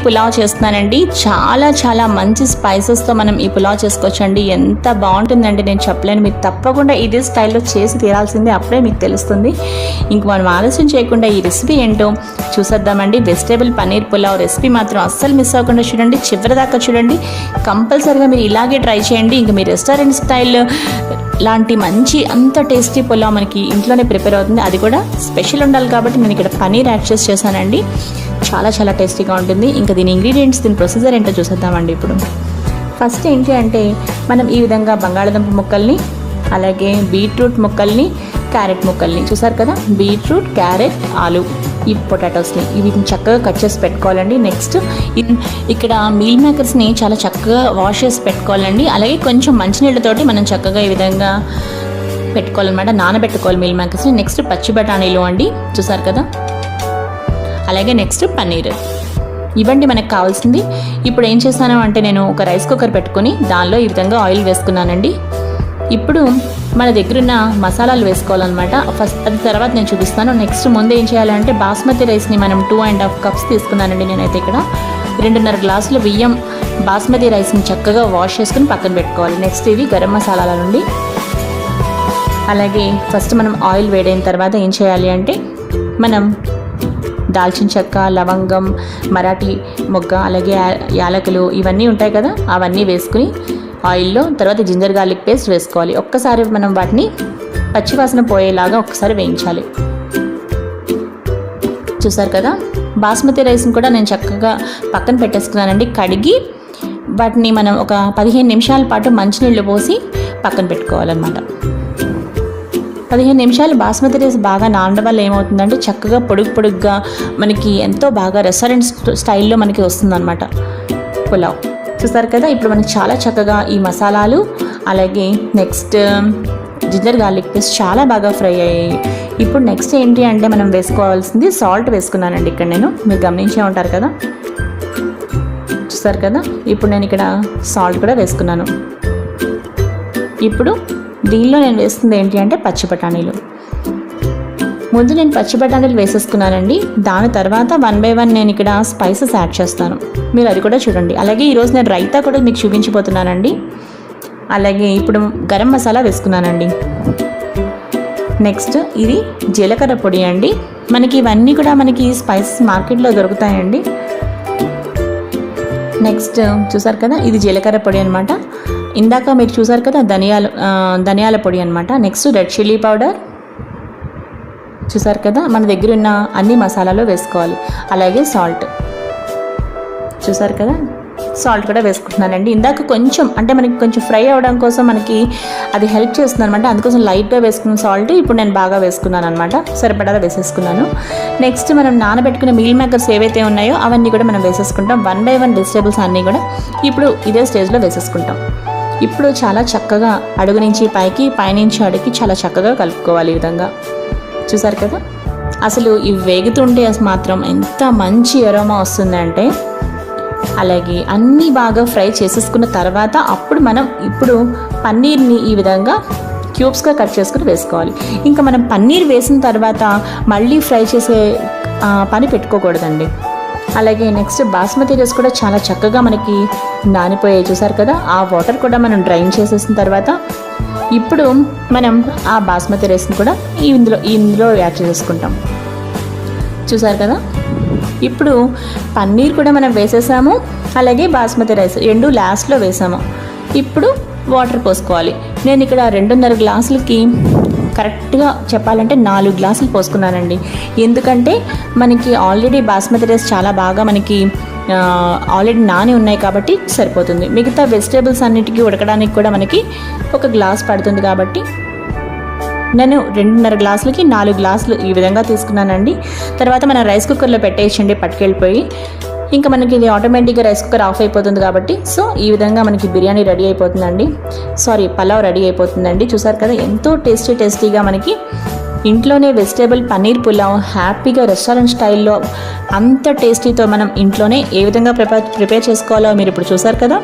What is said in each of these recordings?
పులావ్ చేస్తున్నానండి. చాలా చాలా మంచి స్పైసెస్తో మనం ఈ పులావ్ చేసుకోవచ్చండి. ఎంత బాగుంటుందండి నేను చెప్పలేను. మీరు తప్పకుండా ఇదే స్టైల్లో చేసి తీరాల్సిందే, అప్పుడే మీకు తెలుస్తుంది. ఇంక మనం ఆలస్యం చేయకుండా ఈ రెసిపీ ఏంటో చూసేద్దామండి. వెజిటేబుల్ పన్నీర్ పులావ్ రెసిపీ మాత్రం అస్సలు మిస్ అవ్వకుండా చూడండి, చివరిదాకా చూడండి. కంపల్సరీగా మీరు ఇలాగే ట్రై చేయండి. ఇంక మీ రెస్టారెంట్ స్టైల్ లాంటి మంచి అంత టేస్టీ పులావ్ మనకి ఇంట్లోనే ప్రిపేర్ అవుతుంది. అది కూడా స్పెషల్ ఉండాలి కాబట్టి నేను ఇక్కడ పన్నీర్ యాడ్ చేశానండి. చాలా చాలా టేస్టీగా ఉంటుంది. ఇంకా దీని ఇంగ్రీడియంట్స్, దీని ప్రొసీజర్ ఏంటో చూసేద్దామండి. ఇప్పుడు ఫస్ట్ ఏంటి అంటే మనం ఈ విధంగా బంగాళదుంప ముక్కల్ని, అలాగే బీట్రూట్ ముక్కల్ని, క్యారెట్ ముక్కల్ని చూసారు కదా, బీట్రూట్, క్యారెట్, ఆలు, ఈ పొటాటోస్ని వీటిని చక్కగా కట్ చేసి పెట్టుకోవాలండి. నెక్స్ట్ ఇక్కడ మీల్ మేకర్స్ని చాలా చక్కగా వాష్ చేసి పెట్టుకోవాలండి. అలాగే కొంచెం మంచినీళ్ళతోటి మనం చక్కగా ఈ విధంగా పెట్టుకోవాలన్నమాట, నానబెట్టుకోవాలి మీల్ మేకర్స్ని. నెక్స్ట్ పచ్చి బఠానీలు అండి, చూసారు కదా. అలాగే నెక్స్ట్ పన్నీర్. ఇవ్వండి మనకు కావాల్సింది. ఇప్పుడు ఏం చేశాను అంటే నేను ఒక రైస్ కుక్కర్ పెట్టుకొని దానిలో ఈ విధంగా ఆయిల్ వేసుకున్నానండి. ఇప్పుడు మన దగ్గర ఉన్న మసాలాలు వేసుకోవాలన్నమాట. ఫస్ట్ అది తర్వాత నేను చూపిస్తాను. నెక్స్ట్ ముందు ఏం చేయాలంటే బాస్మతి రైస్ని మనం 2.5 కప్స్ తీసుకున్నానండి. నేనైతే ఇక్కడ 2.5 గ్లాసుల బియ్యం బాస్మతి రైస్ని చక్కగా వాష్ చేసుకుని పక్కన పెట్టుకోవాలి. నెక్స్ట్ ఇవి గరం మసాలాల నుండి. అలాగే ఫస్ట్ మనం ఆయిల్ వేడైన తర్వాత ఏం చేయాలి అంటే మనం దాల్చిన చెక్క, లవంగం, మరాఠీ మొగ్గ, అలాగే యాలకులు ఇవన్నీ ఉంటాయి కదా, అవన్నీ వేసుకుని ఆయిల్లో తర్వాత జింజర్ గార్లిక్ పేస్ట్ వేసుకోవాలి. ఒక్కసారి మనం వాటిని పచ్చివాసన పోయేలాగా ఒక్కసారి వేయించాలి. చూసారు కదా, బాస్మతి రైస్ని కూడా నేను చక్కగా పక్కన పెట్టేసుకున్నానండి. కడిగి వాటిని మనం ఒక 15 నిమిషాల పాటు మంచినీళ్ళు పోసి పక్కన పెట్టుకోవాలన్నమాట. 15 నిమిషాలు బాస్మతి రైస్ బాగా నానడం వల్ల ఏమవుతుందంటే చక్కగా పొడుగ్గా మనకి ఎంతో బాగా రెస్టారెంట్ స్టైల్లో మనకి వస్తుందన్నమాట పులావ్. చూసారు కదా, ఇప్పుడు మనకి చాలా చక్కగా ఈ మసాలాలు, అలాగే నెక్స్ట్ జింజర్ గార్లిక్ పేస్ట్ చాలా బాగా ఫ్రై అయ్యాయి. ఇప్పుడు నెక్స్ట్ ఏంటి అంటే మనం వేసుకోవాల్సింది సాల్ట్ వేసుకున్నానండి. ఇక్కడ నేను, మీరు గమనించే ఉంటారు కదా, చూసారు కదా. ఇప్పుడు నేను ఇక్కడ సాల్ట్ కూడా వేసుకున్నాను. ఇప్పుడు దీనిలో నేను వేస్తుంది ఏంటి అంటే పచ్చి బఠానీలు. ముందు నేను పచ్చి బఠానీలు వేసేసుకున్నానండి. దాని తర్వాత 1 by 1 నేను ఇక్కడ స్పైసెస్ యాడ్ చేస్తాను, మీరు అది కూడా చూడండి. అలాగే ఈరోజు నేను రైతా కూడా మీకు చూపించబోతున్నానండి. అలాగే ఇప్పుడు గరం మసాలా వేసుకున్నానండి. నెక్స్ట్ ఇది జీలకర్ర పొడి అండి. మనకి ఇవన్నీ కూడా మనకి స్పైసెస్ మార్కెట్లో దొరుకుతాయండి. నెక్స్ట్ చూసారు కదా, ఇది జీలకర్ర పొడి అనమాట. ఇందాక మీరు చూసారు కదా ధనియాల పొడి అనమాట. నెక్స్ట్ రెడ్ చిల్లీ పౌడర్, చూసారు కదా, మన దగ్గర ఉన్న అన్ని మసాలాలు వేసుకోవాలి. అలాగే సాల్ట్, చూసారు కదా, సాల్ట్ కూడా వేసుకుంటున్నానండి. ఇందాక కొంచెం అంటే మనకి కొంచెం ఫ్రై అవ్వడం కోసం మనకి అది హెల్ప్ చేస్తుంది అనమాట, అందుకోసం లైట్గా వేసుకున్న సాల్ట్ ఇప్పుడు నేను బాగా వేసుకున్నాను అనమాట, సరిపడాగా వేసేసుకున్నాను. నెక్స్ట్ మనం నానబెట్టుకున్న మీల్ మేకర్స్ ఏవైతే ఉన్నాయో అవన్నీ కూడా మనం వేసేసుకుంటాం. 1 by 1 వెజిటేబుల్స్ అన్నీ కూడా ఇప్పుడు ఇదే స్టేజ్లో వేసేసుకుంటాం. ఇప్పుడు చాలా చక్కగా అడుగు నుంచి పైకి, పైనుంచి అడుగుకి చాలా చక్కగా కలుపుకోవాలి ఈ విధంగా. చూసారు కదా, అసలు ఇవి వేగుతుంటే మాత్రం ఎంత మంచి అరోమా వస్తుందంటే. అలాగే అన్నీ బాగా ఫ్రై చేసేసుకున్న తర్వాత అప్పుడు మనం ఇప్పుడు పన్నీర్ని ఈ విధంగా క్యూబ్స్గా కట్ చేసుకుని వేసుకోవాలి. ఇంకా మనం పన్నీర్ వేసిన తర్వాత మళ్ళీ ఫ్రై చేసే పని పెట్టుకోకూడదండి. అలాగే నెక్స్ట్ బాస్మతి రైస్ కూడా చాలా చక్కగా మనకి నానిపోయాయి, చూసారు కదా. ఆ వాటర్ కూడా మనం డ్రైన్ చేసేసిన తర్వాత ఇప్పుడు మనం ఆ బాస్మతి రైస్ని కూడా ఇందులో యాడ్ చేసుకుంటాం. చూసారు కదా, ఇప్పుడు పన్నీర్ కూడా మనం వేసేసాము, అలాగే బాస్మతి రైస్ 2 లాస్ట్లో వేసాము. ఇప్పుడు వాటర్ పోసుకోవాలి. నేను ఇక్కడ 2.5 గ్లాసులకి కరెక్ట్గా చెప్పాలంటే 4 గ్లాసులు పోసుకున్నానండి. ఎందుకంటే మనకి ఆల్రెడీ బాస్మతి రైస్ చాలా బాగా మనకి ఆల్రెడీ నాని ఉన్నాయి కాబట్టి సరిపోతుంది. మిగతా వెజిటేబుల్స్ అన్నిటికీ ఉడకడానికి కూడా మనకి 1 గ్లాస్ పడుతుంది కాబట్టి నేను 2.5 గ్లాసులకి 4 గ్లాసులు ఈ విధంగా తీసుకున్నానండి. తర్వాత మనం రైస్ కుక్కర్లో పెట్టేయచ్చండి పట్టుకెళ్ళిపోయి. ఇంకా మనకి ఇది ఆటోమేటిక్గా రైస్ కుక్కర్ ఆఫ్ అయిపోతుంది కాబట్టి సో ఈ విధంగా మనకి బిర్యానీ రెడీ అయిపోతుందండి, పలావ్ రెడీ అయిపోతుందండి. చూసారు కదా, ఎంతో టేస్టీగా మనకి ఇంట్లోనే వెజిటేబుల్ పన్నీర్ పులావ్ హ్యాపీగా రెస్టారెంట్ స్టైల్లో అంత టేస్టీతో మనం ఇంట్లోనే ఏ విధంగా ప్రిపేర్ చేసుకోవాలో మీరు ఇప్పుడు చూసారు కదా.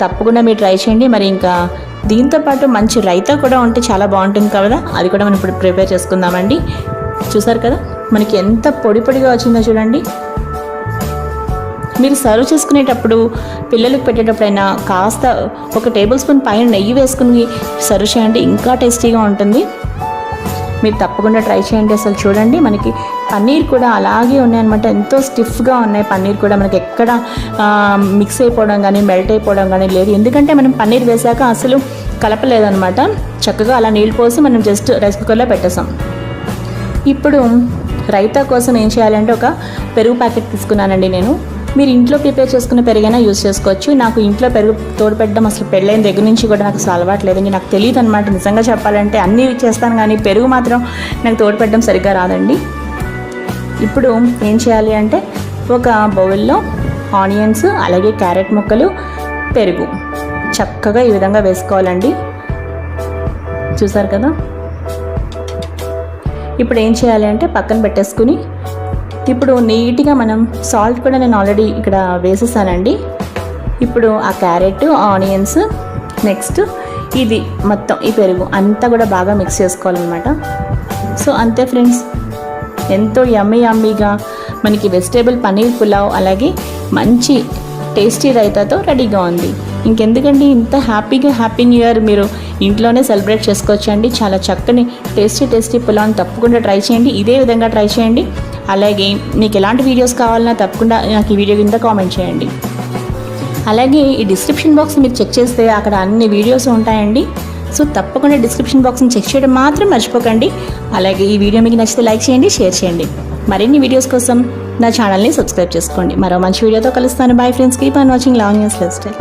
తప్పకుండా మీరు ట్రై చేయండి. మరి ఇంకా దీంతో పాటు మంచి రైతా కూడా ఉంటే చాలా బాగుంటుంది కదా, అది కూడా మనం ఇప్పుడు ప్రిపేర్ చేసుకుందామండి. చూసారు కదా మనకి ఎంత పొడి పొడిగా వచ్చిందో చూడండి. మీరు సర్వ్ చేసుకునేటప్పుడు పిల్లలకు పెట్టేటప్పుడైనా కాస్త ఒక టేబుల్ స్పూన్ పైన నెయ్యి వేసుకుని సర్వ్ చేయండి, ఇంకా టేస్టీగా ఉంటుంది. మీరు తప్పకుండా ట్రై చేయండి. అసలు చూడండి, మనకి పన్నీర్ కూడా అలాగే ఉన్నాయన్నమాట, ఎంతో స్టిఫ్గా ఉన్నాయి. పన్నీర్ కూడా మనకి ఎక్కడ మిక్స్ అయిపోవడం కానీ మెల్ట్ అయిపోవడం కానీ లేదు, ఎందుకంటే మనం పన్నీర్ వేసాక అసలు కలపలేదన్నమాట. చక్కగా అలా నీళ్ళు పోసి మనం జస్ట్ రైస్ కుక్కర్లో పెట్టేసాం. ఇప్పుడు రైతా కోసం ఏం చేయాలంటే ఒక పెరుగు ప్యాకెట్ తీసుకున్నానండి నేను. మీరు ఇంట్లో ప్రిపేర్ చేసుకున్న పెరుగైనా యూజ్ చేసుకోవచ్చు. నాకు ఇంట్లో పెరుగు తోడు పెట్టడం అసలు పెళ్ళైన దగ్గర నుంచి కూడా నాకు అసలు అలవాట్లేదు, నాకు తెలియదు అనమాట. నిజంగా చెప్పాలంటే అన్నీ చేస్తాను కానీ పెరుగు మాత్రం నాకు తోడు పెట్టడం సరిగ్గా రాదండి. ఇప్పుడు ఏం చేయాలి అంటే ఒక బౌల్లో ఆనియన్స్, అలాగే క్యారెట్ ముక్కలు, పెరుగు చక్కగా ఈ విధంగా వేసుకోవాలండి. చూసారు కదా. ఇప్పుడు ఏం చేయాలి అంటే పక్కన పెట్టేసుకుని ఇప్పుడు నీట్గా మనం సాల్ట్ కూడా నేను ఆల్రెడీ ఇక్కడ వేసేసానండి. ఇప్పుడు ఆ క్యారెట్, ఆనియన్స్, నెక్స్ట్ ఇది మొత్తం ఈ పెరుగు అంతా కూడా బాగా మిక్స్ చేసుకోవాలన్నమాట. సో అంతే ఫ్రెండ్స్, ఎంతో యమ్మీగా మనకి వెజిటేబుల్ పన్నీర్ పులావ్ అలాగే మంచి టేస్టీ రైతాతో రెడీగా ఉంది. ఇంకెందుకండి, ఇంత హ్యాపీ న్యూ ఇయర్ మీరు ఇంట్లోనే సెలబ్రేట్ చేసుకోవచ్చు అండి. చాలా చక్కని టేస్టీ పులావ్ని తప్పకుండా ట్రై చేయండి, ఇదే విధంగా ట్రై చేయండి. అలాగే మీకు ఎలాంటి వీడియోస్ కావాలన్నా తప్పకుండా నాకు ఈ వీడియో కింద కామెంట్ చేయండి. అలాగే ఈ డిస్క్రిప్షన్ బాక్స్ మీరు చెక్ చేస్తే అక్కడ అన్ని వీడియోస్ ఉంటాయండి. సో తప్పకుండా డిస్క్రిప్షన్ బాక్స్ని చెక్ చేయడం మాత్రం మర్చిపోకండి. అలాగే ఈ వీడియో మీకు నచ్చితే లైక్ చేయండి, షేర్ చేయండి. మరిన్ని వీడియోస్ కోసం నా ఛానల్ని సబ్స్క్రైబ్ చేసుకోండి. మరో మంచి వీడియోతో కలుస్తాను. Bye friends, keep on watching Lavanya's life style.